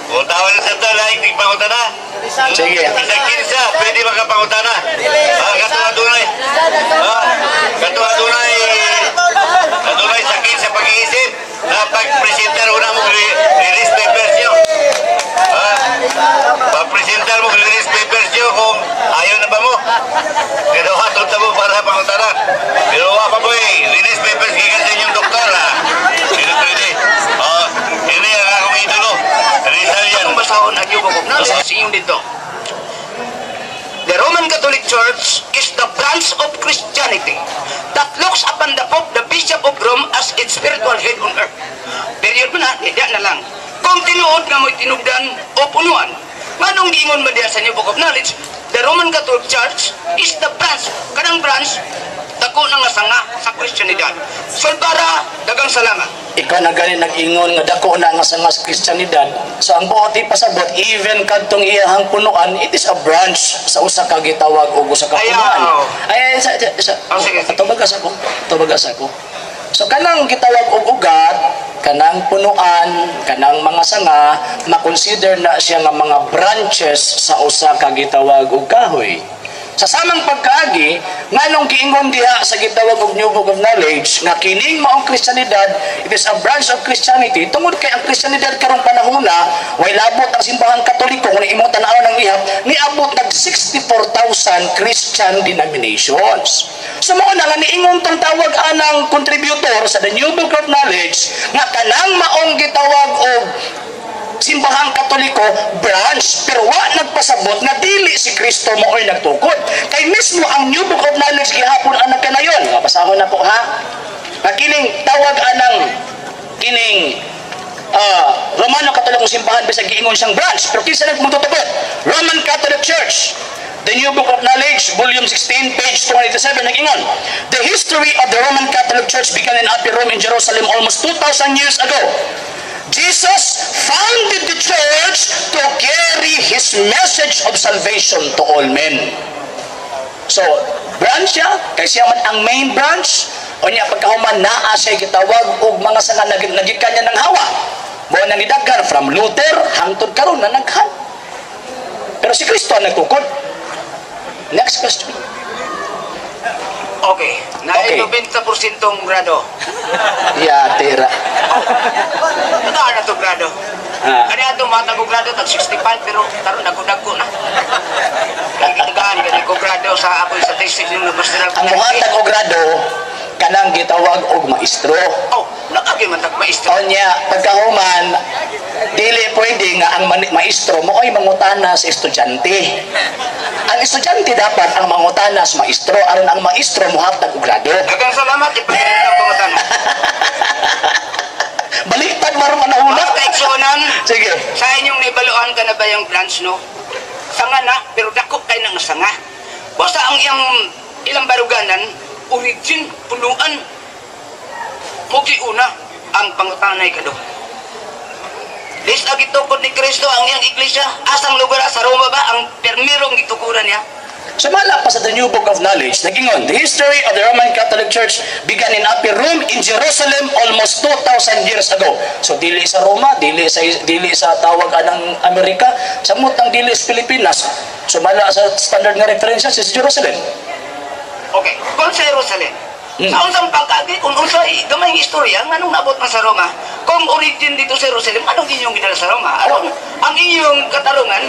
Puntawan na sa talay, di pangutan na. Sige. Isang kinsa, pwede makapangutan na. Katuwa dunay. Katuwa sakit sa pag-iisip. Pag-presentar una mo, release papers nyo. Pag-presentar mo, release papers nyo kung ayaw na ba mo. Ginawa tulta mo para pangutan na. Ginawa pa mo release papers gigan sa inyong doktor. Hindi pwede. Hindi ang akong idolo. Rizal yan. Basahon ang yung bukog na siyong dito. The Roman Catholic Church is the branch of Christianity that looks upon the Pope, the Bishop of Rome, as its spiritual head on earth. Period mo na, hindi na lang. Kung tinuod nga mo'y tinugdan o punuan, manong giingon mo diya sa New Book of Knowledge, the Roman Catholic Church is the branch, kanang branch, dako na nga sanga sa Christianidad. So para, dagang salamat. Ikaw na galing nag-ingon nga dako na nga sa Kristiyanidad. So ang buot ipasabot, even kadtong iyahang punuan, it is a branch sa usa ka gitawag o usa ka punuan. Ay, sige. Tubagas ako. So kanang gitawag og ugat, kanang punuan, kanang mga sanga, makonsider na siya nga mga branches sa usa ka gitawag og kahoy. Sa samang pagkaagi, nganong giingon diha sa gitawag og New Book of Knowledge nga kining maong Kristiyanidad, it is a branch of Christianity. Tungod kay ang Kristiyanidad karong panahona, way labot ang simbahang Katoliko kung imong tan-aw ng ihap, niabot nag 64,000 Christian denominations. So mao na nga niingon tong tawag anang contributor sa the New Book of Knowledge nga kanang maong gitawag og simbahang Katoliko branch, pero wa nagpasabot na dili si Kristo mo'y nagtukod. Kay mismo ang New Book of Knowledge gihapon ang nagkanayon. Basahon na po ha. Kining tawag anang kining Romano Katolikong simbahan bisag giingon siyang branch, pero kinsa nagmututubot? Roman Catholic Church. The New Book of Knowledge, volume 16, page 287, nag-ingon, the history of the Roman Catholic Church began in Upper Rome in Jerusalem almost 2,000 years ago. Jesus founded the church to carry His message of salvation to all men. So, branch siya, kay siya man ang main branch, o niya pagkahuman naa siya gitawag og mga sanga nagikan niya ng hawa. Mo nang idaghan from Luther hangtod karon na naghan. Pero si Kristo ang nagtukod. Next question. Okay, Okay. 90% grado. Ya, tira. Ito na ito grado. Ano ito, matag grado, tag 65, pero taron nagko-dagko na. Nagkitagaan ko grado sa ako sa testing yung pastoral. Ang muhatag og grado kanang gitawag og maestro. Oh, nakagi man tag maestro. O niya, pagkahuman, dili pwede nga ang maestro mo ay mangutana sa estudyante. Ang estudyante dapat ang mangutana sa maestro, aron ang maestro muhatag og grado. Dagang salamat, ipagkita ang pangutan. Baliktad marong anahuna. Mga kaigsunan, Sige. sa inyong naibaluan ka na ba yung branch, no? Sanga na, pero dako kayo ng sanga. Basta ang ilang baruganan, origin, punuan, mugi una, ang pangutanay ka do. Lis agi tukod ni Kristo ang iyang iglesia, asang lugar sa Roma ba, ang permirong gitukuran niya. Sumala pa sa the New Book of Knowledge, nagingon, the history of the Roman Catholic Church began in Upper Rome in Jerusalem almost 2,000 years ago. So dili sa Roma, dili sa tawag anang Amerika, samot ang dili sa Pilipinas. Sumala sa standard nga referensya sa Jerusalem. Okay, kung sa Jerusalem, sa unsang pagkagi, kung unsay gamay istorya, anong naabot na sa Roma, kung origin dito sa Jerusalem, anong inyong ginala sa Roma? Ang inyong katarungan,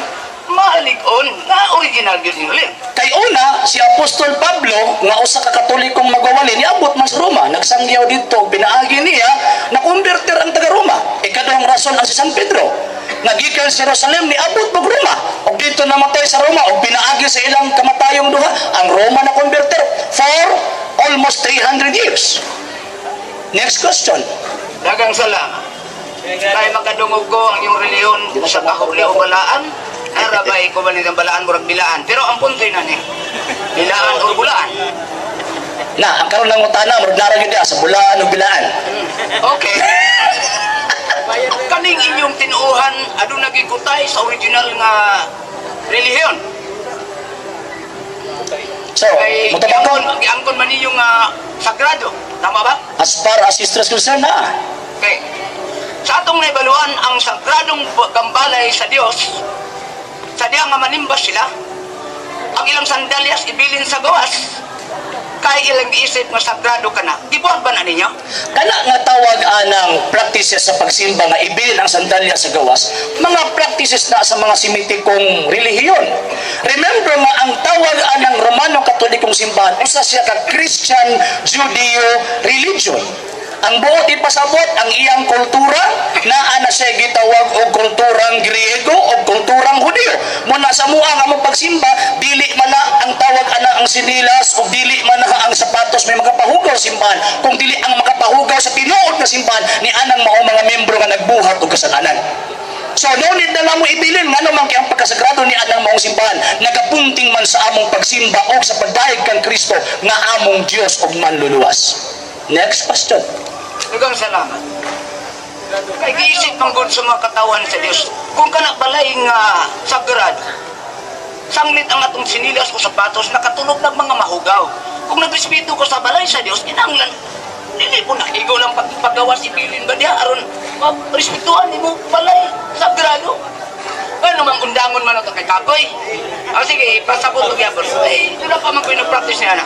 maalig-on na original Jerusalem. Kay una, si Apostol Pablo, nga usa ka Katolikong magwawali, niabot man sa Roma, nagsangyaw dito, pinaagi niya, na-converter ang taga-Roma. Ikadawang rason ang si San Pedro. Nagikan sa Jerusalem, niabot pag Roma. O dito namatay sa Roma, o pinaagi sa ilang kamatayong duha, ang Roma na-converter for almost 300 years. Next question. Dagang salamat. Kaya makadungog ko ang iyong reliyon sa kahuli o balaan, narabay ko ba nitang balaan, murag bilaan. Pero ang punto'y na niya, bilaan o bulaan. Na, ang karoon ng utana, murag naragyo dia sa bulaan o bilaan. Okay. Kaning inyong tinuuhan, adun nagikutay sa original nga relihiyon. So, Kay mutabakon, giangkon man ninyong sagrado. Tama ba? as far as history is concerned, na. Okay. Sa atong naibaluan, ang sagrado Dios, sa diya nga manimba sila, ang ilang sandalyas ibilin sa gawas, kay ilang giisip nga sagrado ka na. Gibuhat ba na ninyo? Kana nga tawag anang practices sa pagsimba nga ibilin ang sandalya sa gawas, mga practices na sa mga simitikong relihiyon. Remember nga ang tawag anang Romano Katolikong simbahan usa siya ka Christian Judeo religion. Ang buot ipasabot ang iyang kultura naa na siya gitawag og kulturang Griego o kulturang Hudyo. Muna sa mua nga mo pagsimba, dili man na ang tawag ana ang sinilas o dili man na ang sapatos may makapahugaw sa simbahan, kung dili ang makapahugaw sa tinuod nga simbahan ni anang mao mga membro nga nagbuhat og kasalanan. So no need na lang mo ibilin nga naman kay ang pagkasagrado ni anang maong simbahan nagapunting man sa among pagsimba o sa pagdayeg kang Kristo nga among Dios og manluluwas. Next question. Dugang salamat. Kay giisip man gud sa mga katawan sa Dios. Kung kana balay nga sagrado, sanglit ang atong sinilas o sapatos nakatulog ng mga mahugaw. Kung nagrespeto ko sa balay sa Dios, kinahanglan dili po nakigo lang paggawas ibilin ba diha aron respetuhan nimo balay sagrado. Ano mang undangon man ito kay Kakoy? O sige, pasabot ko gyapon. Eh, ito na pa man ko practice niya na.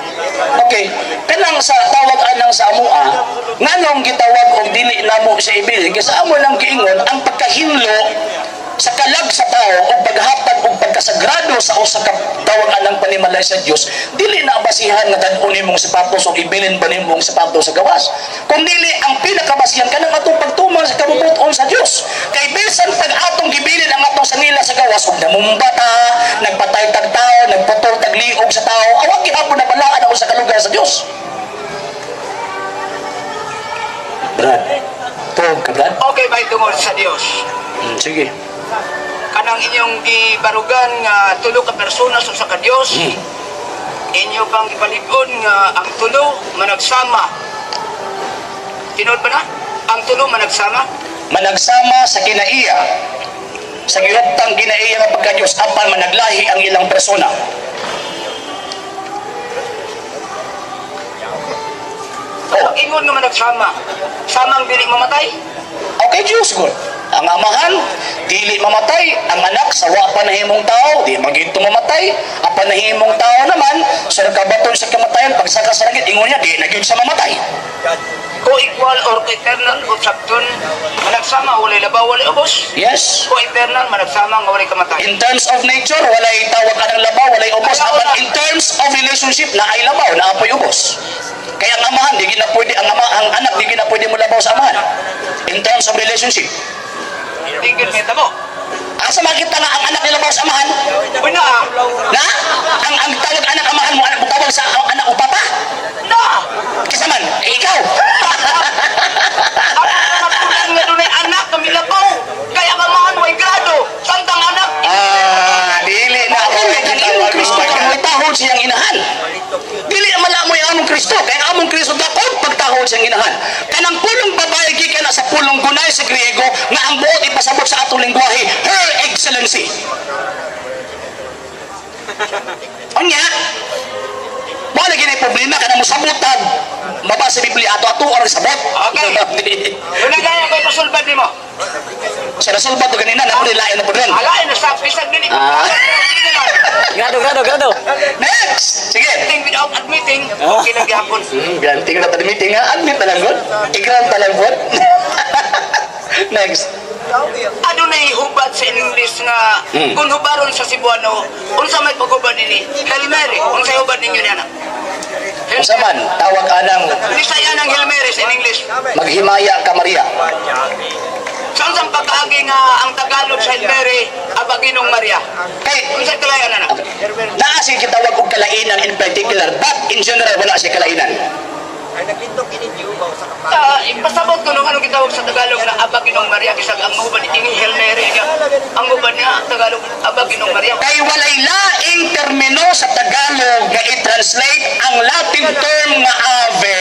Okay, kanang sa tawag anang sa amua, nganong gitawag og dili namo sa ibilin kasi amo lang giingon ang pagkahinlo sa kalag sa tao o paghatag o pagkasagrado sa usa ka tawag anang panimalay sa Dios, dili na basihan nga dan-on nimong sapatos o ibilin ba nimong sapatos sa gawas. Kung dili ang pinakabasihan kanang atong pagtuman sa kabubuton sa Dios. Kay bisan pag atong gibilin ang atong sanila sa gawas ug namumbata, nagpatay tag tao, nagputol tag liog sa tao, awag gihapon na balaan ang usa ka lugar sa Dios. Brad, tuog ka Brad? Okay ba tungod sa Dios? Sige. Kanang inyong gibarugan nga tulo ka persona sa usa ka Dios. Inyo pang gipalig-on nga ang tulo managsama. Tinod ba na? Ang tulo managsama? Managsama sa kinaiya, sa gihuptang kinaiya nga pagka-Diyos apan managlahi ang ilang persona. Kapag ingon nga managsama, samang dili mamatay? Okay, Diyos good. Ang amahan, dili mamatay. Ang anak, sawa pa nahimong tao, di magito mamatay. Apan nahimong tao naman, sa nagkabaton sa kamatayan, pagsaka sa langit, ingon niya, di nagyod sa mamatay. Co-equal or co-eternal o sabton, managsama, walay labaw, walay ubos. Yes. Co-eternal, managsama, nga walay kamatay. In terms of nature, walay tawag ka ng labaw, walay ubos. Apan in terms of relationship, na ay labaw, na apoy ubos. Kaya ang amahan, di gina pwede, ang anak, di gina pwede mo labaw sa amahan. In terms of relationship. Tingin kita mo. Asa makita nga ang anak nila labaw sa amahan? Una, Na? Ang tawag anak amahan mo, anak mo tawag sa anak o papa? na! Kisa man, ikaw. Ang matulang nga doon ay anak, kami labaw. Kaya kamahan mo ay grado. Santang anak. Dili na ako. Ang imong Kristo, kung may tahod siyang inahan. Dili mala mo yung among Kristo. Kaya among Kristo dapat pagtahod siyang inahan. Kanang pulong babae, gikan na sa pulong gunay sa Griego, nga ang buot ipasabot sa atong lingwahe, Her Excellency. Onya, mo lagi na problema ka na mo sabutan. Mabasa sa Biblia ato orang sabot. Okay. Una kaya ko ipasulbad ni mo. Sa nasulbat to ganina na mo nilain na po rin. Alain na sa pisag din ito. Grado. Next! Sige! Meeting without admitting, okay lang gihapon. Ganti ka na tayo meeting nga. Admit na lang good. Igram na lang good. Next. Ano na ihubad sa English nga kung hubaron sa Cebuano, unsa may paghubad nini? Hail Mary, unsa hubad ninyo ni anak? Unsa man, tawag anang Bisaya ng Hail Mary sa English. maghimaya ka Maria. Saan sa pagkaagi nga ang Tagalog sa Hail Mary, Abaginong Maria? Kay, Unsa kalayan anak? naa siya kitawag og kalainan in particular, but in general wala siya kalainan. Ipasabot ko nung anong gitawag sa Tagalog na Abaginong Maria kisag ang hubad ni Hail Mary nga ang hubad niya Tagalog Abaginong Maria. Kay walay laing termino sa Tagalog nga i-translate ang Latin term nga ave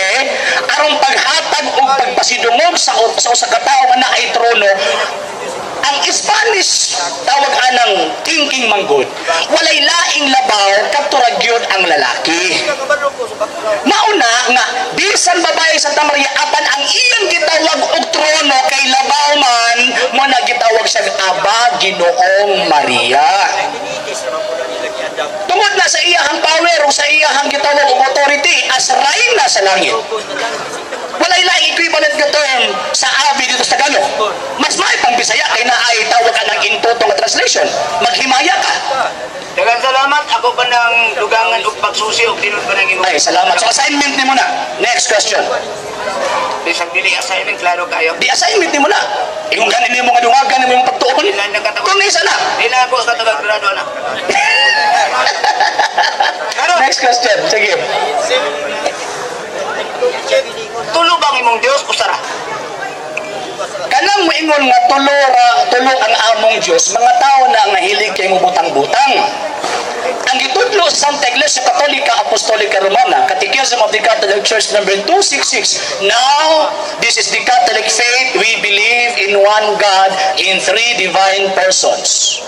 aron paghatag og pagpasidungog sa usa ka tawo nga naay trono. Ang Spanish tawag anang thinking manggod. Walay laing labaw katurag gyud ang lalaki. Mauna nga bisan babae sa Maria apan ang iyang gitawag og trono kay labaw man mo na gitawag siya Aba Ginoong Maria. Tungod na sa iyahang power o sa iyahang gitawag og authority as reyna sa langit. Walay laing equivalent nga term sa abi dito sa Tagalog. Mas may pang Bisaya kay na ay tawag ka ng intuto nga translation. Maghimaya ka. Daghang salamat. Ako pa ng dugangan ug pagsusi ug tinod pa ng imo. Ay, salamat. So assignment ni mo na. Next question. Bisag dili assignment klaro kayo. Di assignment ni mo na. Yung ganin mo nga dungagan mo yung pagtuon. Kung isa na. Dili na ako katawag grado na. Next question. Sige. Tulo bang imong Dios usara? Kanang moingon nga tulo ang among Dios, mga tao na ang nahilig kay mubutang-butang. Ang gitudlo sa Santa Iglesia Katolika Apostolika Romana, Catechism of the Catholic Church number 266. Now, this is the Catholic faith. We believe in one God in three divine persons.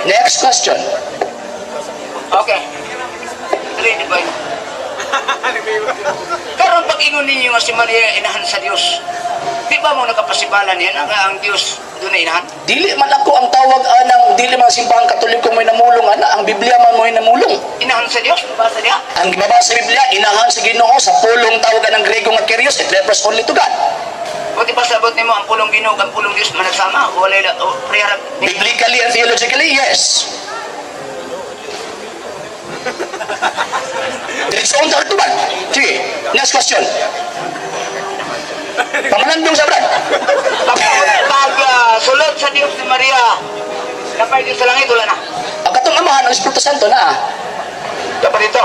Next question. Okay. Three divine. Karon pag-ingon ninyo nga si Maria inahan sa Dios. Di ba mo nakapasibalan yan nga ang Dios doon na inahan? Dili man ako ang tawag anang dili man simbahan Katoliko may namulong ana, ang Biblia man mo namulong. Inahan sa Dios, basa niya. Ang mabasa sa Biblia, inahan sa Ginoo sa pulong tawagan ng Grego nga Kyrios, it refers only to God. Buti pa sabot nimo ang pulong Ginoo ang pulong Dios managsama, wala ila prayer. Biblically and theologically, yes. Diretso on sa tuban. Sige, next question. Pamalandong sa Brad. Sulod sa Dios ni Maria, napay Dios sa langit, wala na. Ang katong amahan ng Espiritu Santo na. Dapat dito.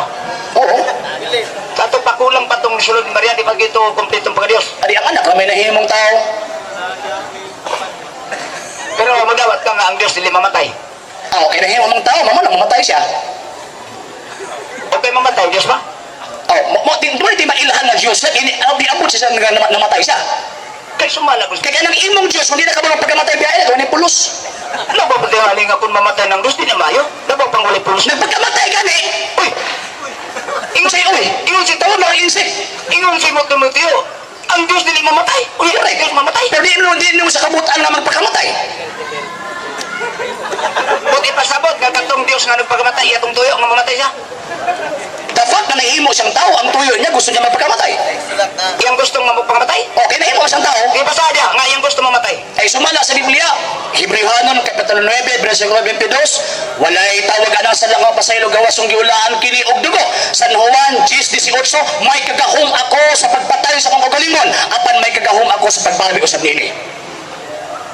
Oo. Katong pakulang patong sulod ni Maria, di ba gito kumpletong pagka-Dios? Adi ang anak, may nahimong tao. Pero magawat ka nga ang Dios dili mamatay. Okay, nahimong mga tao, mamo na mamatay siya. Okay mamatay, Dios ba? Di mailhan ng Diyos na diabot siya nga namatay siya. Kay sumala ko. Kaya kanang imong Diyos, hindi na ka mga pagkamatay biyahe, ito ni pulos. Labo ba tayo haling akong mamatay ng Diyos, di na mayo? Labo pang wali pulos. Nagpagkamatay gani. Uy! Ingon Say, uy, ingon si tawag na insik. Ingon si mo Timoteo, ang Diyos dili mamatay. Uy, ang Diyos mamatay. Pero di nung sa kabutaan nga magpagkamatay. Buti pasabot, nga katong Diyos nga nagpagamatay, atong tuyo nga mamatay siya. The fact na nahimo siyang tao, ang tuyo niya gusto niya magpagkamatay. Iyang gustong mamagpagamatay? Okay, nahimo siyang tao. Di ba sa dia, nga iyang gusto mamatay? Ay sumala sa Biblia, Hebrehanon, Kapitulo 9, Versikulo 22, walay tawag ana sa langaw pasaylo gawasong giulaan kini og dugo. San Juan 10:18, may kagahom ako sa pagpatay sa kong kagalingon, apan may kagahom ako sa pagbawi usab nini.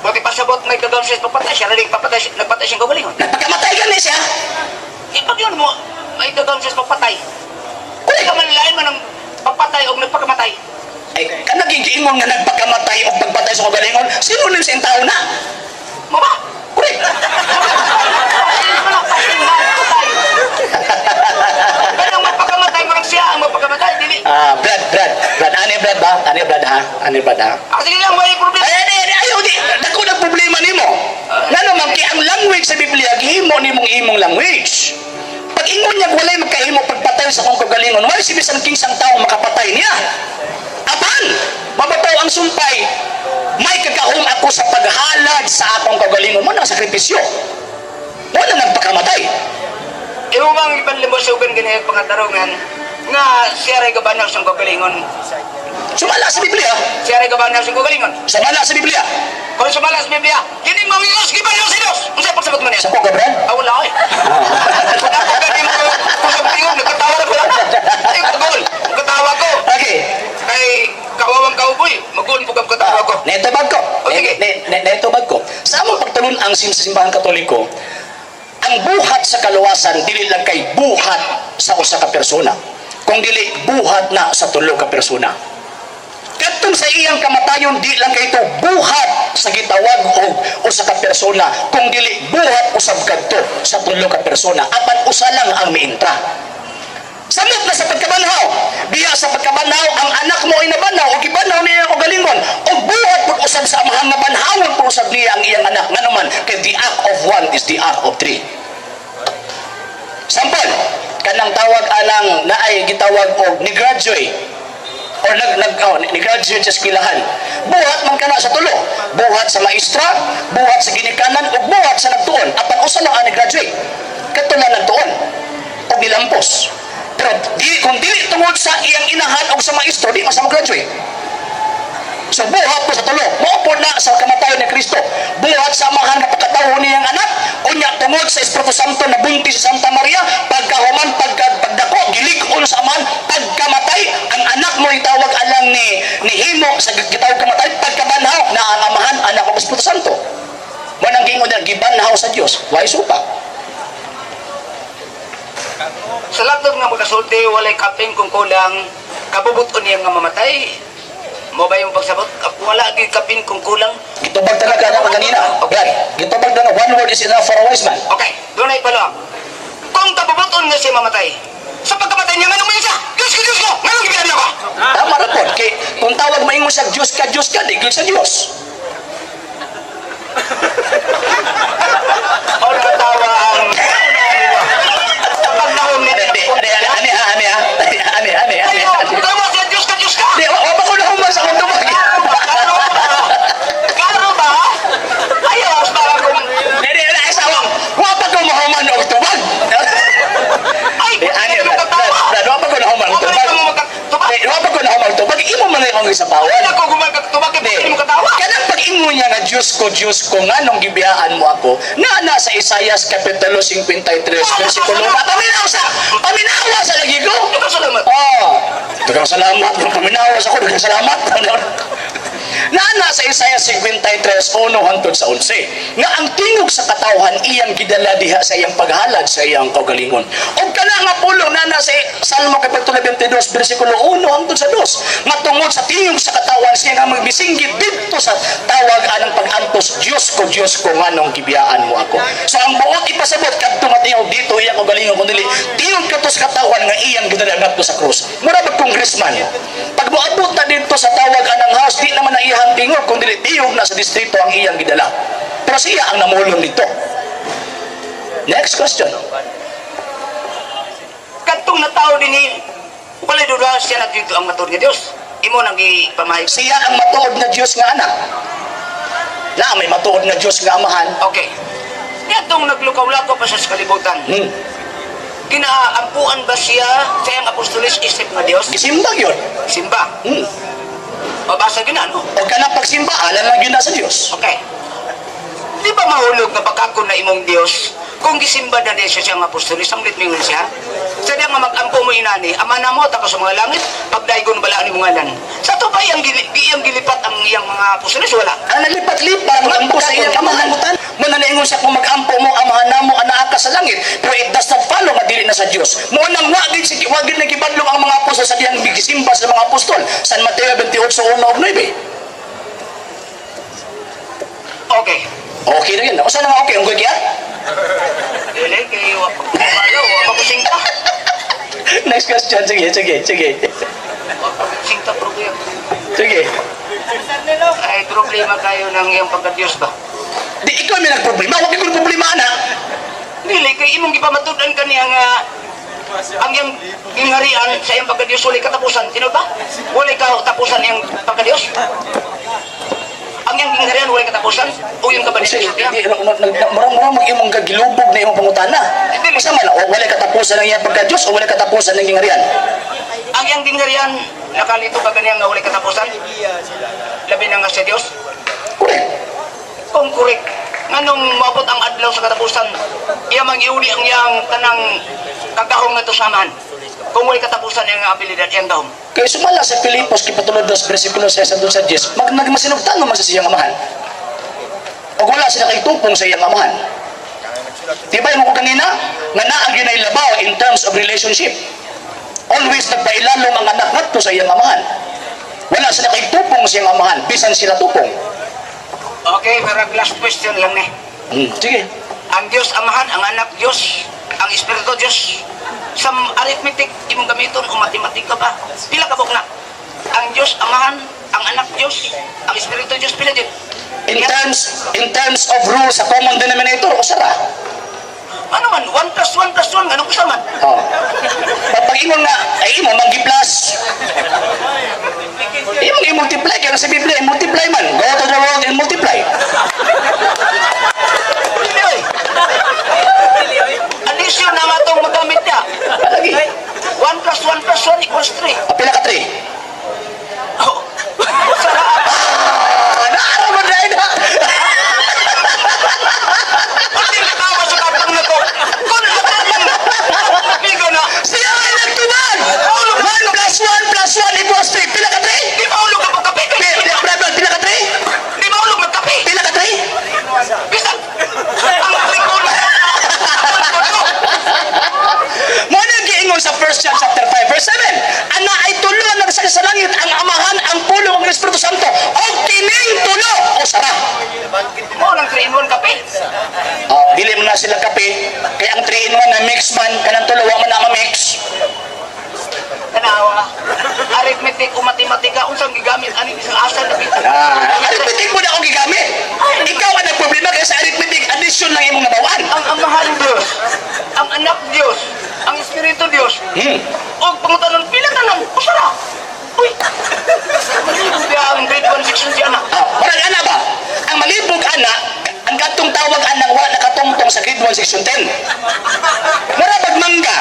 Buti pasabot, may kagawin siya pagpatay siya, rin nagpatay siyang kagalingon. Nagpagkamatay gani siya. Pag yun mo, may kagawin siya pagpatay. Kung ka man lain man ang pagpatay o nagpagamatay. Ay kanaging nga nagpagkamatay o pagpatay sa kagalingon, sino ning siyang tao na? Mo ba? Correct. Pero ang magpagamatay, marag siya ang magpagamatay, dili. Brad, ani Brad ba? Ani Brad ha? Sige lang, may problema. Ayaw di, dako na problema nimo. Nga naman, kaya ang language sa Biblia, gihimo nimong imong language. Pag ingon niya, walay magkahimo pagpatay sa kong kagalingon, wala si bisan kinsang tao makapatay niya. Apan, mabataw ang sumpay, may kagahom ako sa paghalad sa akong kagalingon. Mo nang sakripisyo. Wala nagpakamatay. Iumang ipanlimusugan ganyan pangatarungan nga siya rin gabanaw siyang kagalingon. Sumala sa Biblia. Siya rin gabanaw siyang kagalingon. Sumala sa Biblia. Kung sumala sa Biblia, kining mga Diyos, gibanaw si Diyos. Ang sa'yo pagsagot mo niya. Sa ko, Gabriel? Wala ko eh. Kung ako galing mo, kusap tingin, nagkatawa na pala. Ay, kagol. Nagkatawa ko. Okay. Ay, kawawang kauboy. Magun po kang katawa ko. Netobag ko. O, sige. Netobag ko. Sa among pagtulon ang simbahan Katoliko, ang buhat sa kaluwasan, dili lang kay buhat sa usa ka persona. Kung dili, buhat na sa tulo ka persona. Katong sa iyang kamatayon, di lang kay ito buhat sa gitawag o sa ka persona. Kung dili, buhat usab kadto sa tulo ka persona. Apan usa lang ang miintra. Samot na sa pagkabanhaw. Biya sa pagkabanhaw, ang anak mo ay nabanaw o gibanaw niya ang kagalingon. O buhat pag usab sa amahang nga banhawon po usab niya ang iyang anak. Nga naman, kay the act of one is the act of three. Sample, kanang tawag anang naay gitawag og ni graduate. or nag-graduate sa eskwelahan. Buhat man kana sa tulo. Buhat sa maestra, buhat sa ginikanan, ug buhat sa nagtuon. Apan usa lang ang nag-graduate. Katulang nagtuon. O nilampos. Pero kung dili tungod sa iyang inahan o sa maestro, di masama graduate. So buhat po sa tulo. Maupod na sa kamatayon ni Kristo. Buhat sa amahan na pagkatawo niyang anak. Unya tungod sa Espiritu Santo na buntis si Santa Maria. Pagkahuman, pagdako, gilig-on sa amahan. Pagkamatay, ang anak mo itawag alang ni Himo sa gitawag kamatay. Pagkabanhaw na ang amahan, anak ng Espiritu Santo. Manang gingon na gibanhaw sa Dios. Why supa? Sa latag nga magkasulti, walay kapin kung kulang, kabubuton niya nga mamatay. Mo ba yung pagsabot? Wala di kapin kung kulang. Gitubag talaga na kanina. Okay. Gitubag na one word is enough for a wise man. Okay, doon ay pala. Kung kabubuton nga siya mamatay, sa pagkamatay niya, manong siya? Diyos ko! Manong gibihan ako! Tama na po. Kay, kung tawag maingon siya, Diyos ka, di sa Diyos. O nakatawa ang pagnahon niya. Ani. Tawa siya, Diyos ka! Di, wapa ko na humas akong tubag. Karo ba? Ayos, para kung... Hindi, asawang, wapa ko mahuman og tubag. Ay, Ani, kung Brad, wapa ko na human og tubag. Wapa ko na human og tubag. Imo man akong isapawan. Wala ko gumagtubag, hindi mo katawa. Kanang pag-ingo niya nga Diyos ko, nga nung gibiyaan mo ako, na sa Isaias Kapitulo 53, versikulo na, paminawa sa lagi ko. Salamat. Dagang salamat. Paminawa sa ko, dagang salamat. Na sa Isaias 53, 1 hangtod sa 11, nga ang tingog sa katawhan iyang gidala diha sa iyang paghalad sa iyang kaugalingon. O kana nga pulong na sa Salmo Kapitulo 22, versikulo 1 hangtod sa 2, nga tungod sa tingog sa katawhan siya nga magbisinggit dito sa tawag anang pag-antos, Diyos ko nga nung gibiyaan mo ako. So ang buot ipasabot kadto nga tingog dito iyang kaugalingon kundi tingog kadto sa katawhan nga iyang gidala ngadto sa krus. Mura ba congressman? Pag moabot na dito sa tawag anang house, di naman na iyang tingog kundi tingog na sa distrito ang iyang gidala. Pero siya ang namulong dito. Next question. Katong na tao din ni walay duda siya na dito ang matod nga Dios. Imo nang gipamahig. Siya ang matuod na Diyos nga anak. Na may matuod na Diyos nga amahan. Okay. Katong naglukaw-lakaw pa siya sa kalibutan. Kinaampuan ba siya sa iyang apostolis isip nga Dios? Isimbag yun. Simba. Mabasa gina, no? O ka na pagsimba, alam lang yun na sa Diyos. Okay. Di ba mahulog na pagkakon na imong Dios kung gisimba na din siya siyang apostolis, ang litmingon siya? Sa diya nga mag-ampo mo inani, ama na mo, tako sa mga langit, pagdaigon balaan ni mga lan. Sa to ba iyang gilipat ang iyang mga apostolis? Wala. Ang naglipat-lipat, mag-ampo sa iyang amahan. Muna naingon siya kung mag-ampo mo, amahan na mo, anak ka sa langit. Pero it does not follow, madili na sa Diyos. Munang wagin na gibadlong ang mga apostol sa diyang bigisimba sa mga apostol. San Mateo 28:1-9. Okay. Okay na yun. O saan nga okay? Ang kaya? Dili, kayo, wapakusing ka. Next question. Sige. Wapakusing ka, problema. Sige. Ay, problema kayo ng iyong pagka-Diyos ba? Di ikaw may nagproblema. Huwag ikaw problema, anak. Dili, kay imong gipamatudan ka niya nga ang iyang ingharian sa iyang pagka-Diyos, walay katapusan. Sino ba? Walay katapusan iyang pagka-Diyos? Ang iyang ingharian, walay katapusan? O yung Kasi kabanyan? marang mag-imong kagilubog na imong pangutana. Masa man, o wala katapusan ng iyang pagka-Diyos o wala katapusan ng iyang harian? Ang iyang ingharian, nakalito ba ganyan nga walay katapusan? Labi na nga sa Diyos? Correct. Kung correct, nganong mabot ang adlaw sa katapusan, iya mag-iuli ang iyang tanang kagahong na to samahan. Kung walay katapusan iyang abilidad, iyang gahong. Kaya sumala sa Pilipos, Kapitulo 2, versikulo 6 doon sa 10, nagmasinugtan naman sa siyang amahan. O wala sila kay tupong sa iyang amahan. Diba yung ko kanina? Nga naagin ay labaw in terms of relationship. Always nagpailalong ang anak nato sa iyang amahan. Wala sila kay tupong sa iyang amahan, bisan sila tupong. Okay, pero last question lang eh. Sige. Ang Diyos Amahan, ang Anak Diyos, ang Espiritu Diyos, sa arithmetic, imong gamiton o matematika ba? Pila ka na? Ang Diyos Amahan, ang Anak Diyos, ang Espiritu Diyos, pila din? In terms of rules sa common denominator, o sara? Ano man, 1 plus 1 plus 1, anong usaman? Oh. Pag ingon nga, ay imo mag-plus. Imong i-multiply, kaya sa Biblia, i-multiply man. Go to the world and multiply. Hindi, oy. Addition na nga itong magamit niya. Lagi. 1 plus 1 plus 1 equals 3. Pila ka 3? Oh. Sarap. Naaraw mo dahil na. Pati natawa sa kapang na to. Kung naman, napigo na. Siya ay nagtuman. 1 plus 1 plus 1 equals 3. Pila ka 3? Di maulog ka pagkape. Pila ka 3? Di maulog magkape. Pila ka 3? Bisan. Ang trikulo. Muna giingon sa 1 John chapter 5 verse 7. Ana ay tulo ang nagsakit sa langit, ang Amahan, ang pulong ng Espiritu Santo. O kining tulo o sara. Mo nang 3-in-1 kape. Dili mo na sila kape. Kaya ang 3-in-1 na mix man, kanang tulo wa man na ma-mix. Tanawa. Arithmetic o matematika unsang gigamit ani isang asa na kita. Arithmetic mo na akong gigamit. Ikaw ang nagproblema kaya sa arithmetic, addition lang imong nabawaan. Ang Amahan Diyos, ang Anak Diyos, ang Espiritu Diyos. O pangutan ng pila tanan, usara. Uy. Malibog niya ang grade 1 section siya na. Marag ana ba? Ang malibog ana, ang katong tawag anang wa nakatungtong sa grade 1 section 10. Marabag mangga.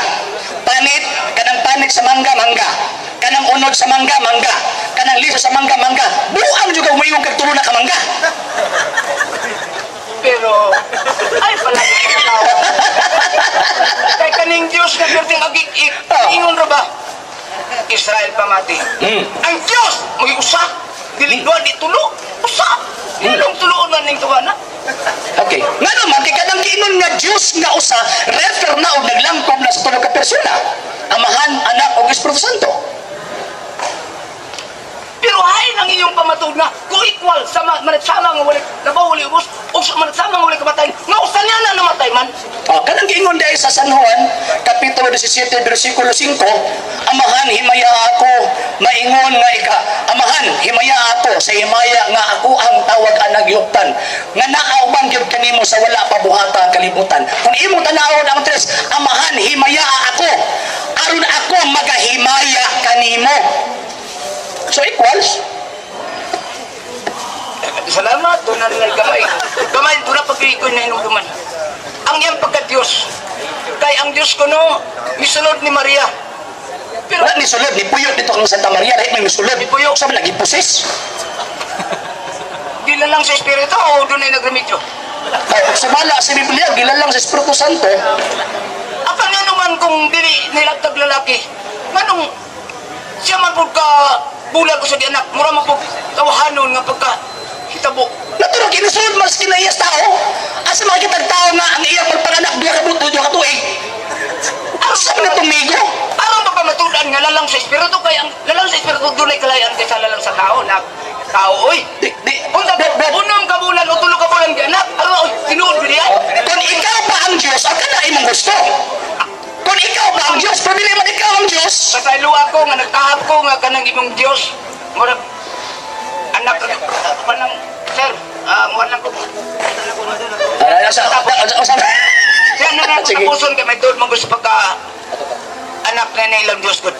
Panit sa mangga, mangga. Kanang unod sa mangga, mangga. Kanang lisa sa mangga, mangga. Buang juga umayong kagtulo na ka mangga. Pero, ay palagi ka tao. Kay kaning Diyos na perting agik-ik, ingon ra ba? Israel pamati. Ang Diyos, may usa. Dilingduan di tulo. Usa. Ilong tuloon na ning tuwana. Okay. Nga naman, kay kanang giingon nga Diyos nga usa, refer na o naglangkob na sa tulo ka persona. Amahan, Anak, o Espiritu Santo. Pero hay nang iyong pamatod na co-equal sa managsama nga wala nabawali ubos o sa managsama nga wala kamatayin. Nga usa niya na namatay man. Kanang giingon dahil sa San Juan, Kapitulo 17, versikulo 5, Amahan, himaya ako, maingon nga ika. Amahan, himaya ako, sa himaya nga ako ang tawag ang nagyuktan. Nga naauban gyud kanimo sa wala pa buhata ang kalibutan. Kung imo tanawon ang tres, Amahan, himaya ako, aron ako magahimaya kanimo. So equals. Salamat, doon na nila gamay. Gamay, doon na pag-iikoy na inuduman. Ang iyang pagka-Diyos. Kay ang Diyos ko no, misunod ni Maria. Pero, Wala ni sulod, ni Puyot dito kang Santa Maria, dahil may misulod. Ni Puyot. Sabi lagi pusis. di lang sa Espiritu o doon ay nagremedyo. Sumala sa Biblia, gilan lang sa Espiritu Santo. Apan nga naman kung dili nilagtag lalaki, manong siya man po ka bulag ko sa di anak, mura mo po tawahanon nga pagka hitabo. Naturog, inusunod mas kinayas tao. Asa makikitag tao nga ang iyang pagpanganak, duha ka buto, duha ka tuig. Ang sabi na tumigo. Aron ba matudan nga lalang sa Espiritu, kaya ang lalang sa Espiritu doon ay kalayan kaysa lalang sa tao na tao, oy. Unta ba, unong kabulan o tulo kabulan di anak, oy, tinuod ko diyan. Kung ikaw pa ang Diyos, ang kana imong gusto. Kung ikaw pa ang Diyos, pabili man ikaw ang Diyos. Pasaylo ako nga nagtahap ko nga kanang imong Diyos. Murag anak panang sir, muhan lang ko. Yan na natin sa puson kay may tuod mong gusto pagka anak na ilang Diyos ko.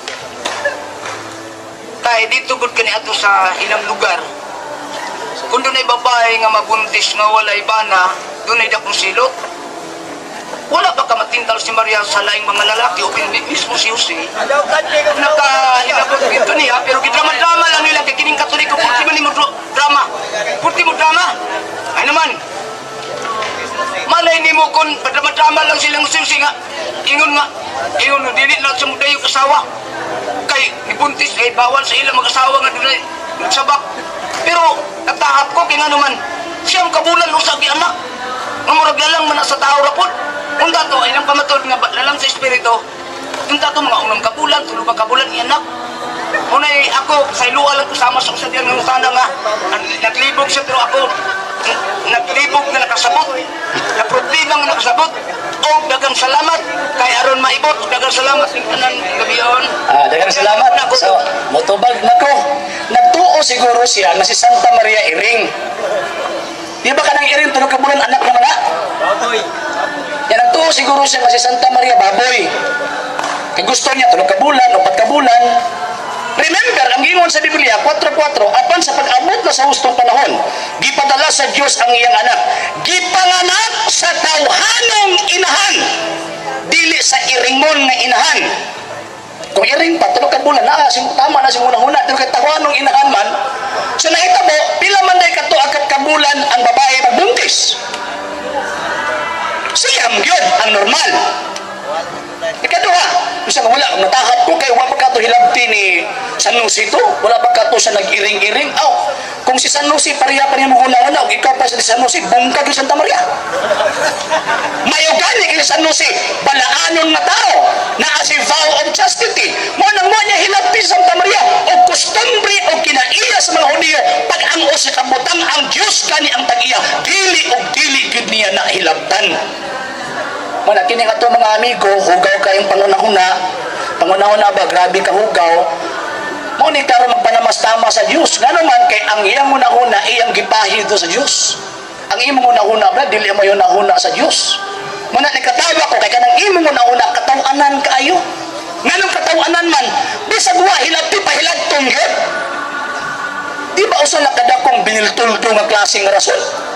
Kaya dito gud kani ato sa ilang lugar. Kung doon ay babae nga mabuntis nga walay bana, doon ay dakong silot. Wala ba ka matintal si Maria sa laing mga lalaki o mismo si Jose? Nakahilabot dito niya, pero gidrama-drama lang nila kay kining Katoliko. Purti man mo drama. Purti mo drama. Ay naman. Malay ni mo kung padrama-drama lang silang Jose nga. Ingon dili na sa muda yung asawa. Kay nibuntis ay bawal sa ilang mag-asawa nga doon ay nagsabak. Pero natahap ko kaya nga naman siyang kabulan usag di anak. Mamurag lalang man sa tao rapod. Unta to, ilang pamatod nga lalang sa Espiritu. Unta to mga unang kabulan, tulo ba kabulan ni anak. Unay ako, sa ilua lang kasama sa usa diyan ng sana nga. Naglibog siya pero ako, naglibog na nakasabot. Na problema nga nakasabot. O dagang salamat, kay aron maibot, dagang salamat ng tanan gabion. Dagang salamat. So, motubag nako. Nagtuo siguro siya na si Santa Maria Iring. Di ba kanang Iring, tulog ka bulan anak naman na? Yan nagtuo siguro karon siya nga si Santa Maria baboy. Kay gusto niya 3 ka bulan, 4 ka bulan. Remember, ang gingon sa Biblia, 4:4, apan sa pag-abot na sa hustong panahon, gipadala sa Dios ang iyang anak. Gipanganak sa tawhanong inahan, dili sa iringon nga inahan. Kung iring pa, 3 ka bulan, tama na si muna-huna, pero kay tawhanong inahan man, so nahitabo, pila man day kato akat ka bulan ang babae magbuntis. Siyam yun, ang normal. Ikaduha, bisa wala, natahap ko kay wala pa ka to hilabti ni San Jose to, wala pa ka to sa nag-iring-iring. Kung si San Jose, pariya pa niya muna-una, ikaw pa si San Jose, bungkag yung Santa Maria. Mayugani kay San Jose, balaanon nga tao, na as a vow of chastity. Munang mo niya hilabti sa Santa Maria, o kustumbre o kinaiya sa mga Hudiyo, pag ang o sa kabutang ang Diyos kani ang tag-iya, dili o dili gud niya na hilabtan. Mana kini ato mga amigo, hugaw kayong pangunahuna ba, grabe ka hugaw. Mo ni karon magpanamastama sa Dios. Ngano man kay ang iyang unahuna iyang gipahid sa Dios. Ang imong unahuna ba dili mo unahuna sa Dios. Muna ni katawa ko kay kanang imong unahuna kataw-anan kaayo. Nganong kataw-anan man bisag wa hilabti pa hilabton gyud. Di ba usa na kadakong biniltulto nga klaseng rason?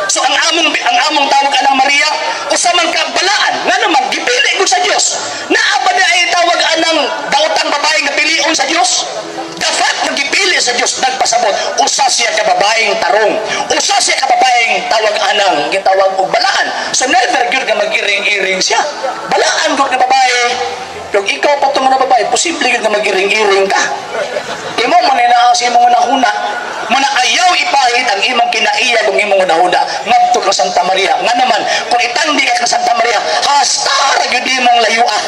So ang among tawag anang Maria usamang kabalaan nga naman gipili ko sa Dios. Naa ba ay tawag anang daotang babae nga pilion sa Dios? The fact nga gipili sa Dios nagpasabot usa siya ka babaeng tarong. Usa siya ka babaeng tawag anang gitawag og balaan. So never gyud nga mag-iring-iring siya. Balaan gyud nga babae. Pero ikaw pa itong mga babae, posible yun na mag-iring-iring ka. Imo man na sa imong unahuna, muna ayaw ipahit ang imong kinaiya kung imong unahuna, ngadto ka Santa Maria. Nga naman, kung itandi ka Santa Maria, hasta ra gyud imong layuan.